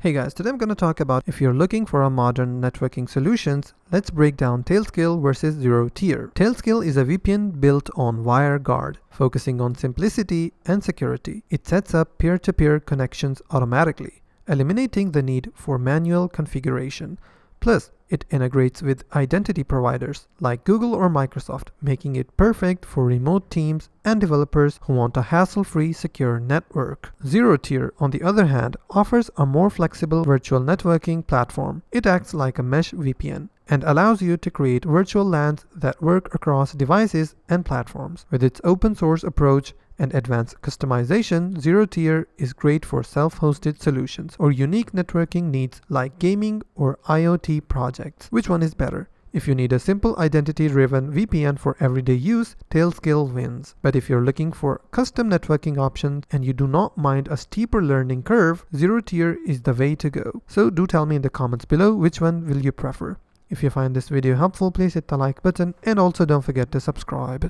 Hey guys, today I'm going to talk about if you're looking for a modern networking solutions, let's break down Tailscale versus ZeroTier. Tailscale is a VPN built on WireGuard, focusing on simplicity and security. It sets up peer-to-peer connections automatically, eliminating the need for manual configuration. Plus, it integrates with identity providers like Google or Microsoft, making it perfect for remote teams and developers who want a hassle-free secure network. ZeroTier, on the other hand, offers a more flexible virtual networking platform. It acts like a mesh VPN and allows you to create virtual LANs that work across devices and platforms. With its open source approach and advanced customization, ZeroTier is great for self-hosted solutions or unique networking needs like gaming or IoT projects. Which one is better? If you need a simple identity-driven VPN for everyday use, Tailscale wins. But if you're looking for custom networking options and you do not mind a steeper learning curve, ZeroTier is the way to go. So do tell me in the comments below which one will you prefer. If you find this video helpful, please hit the like button and also don't forget to subscribe.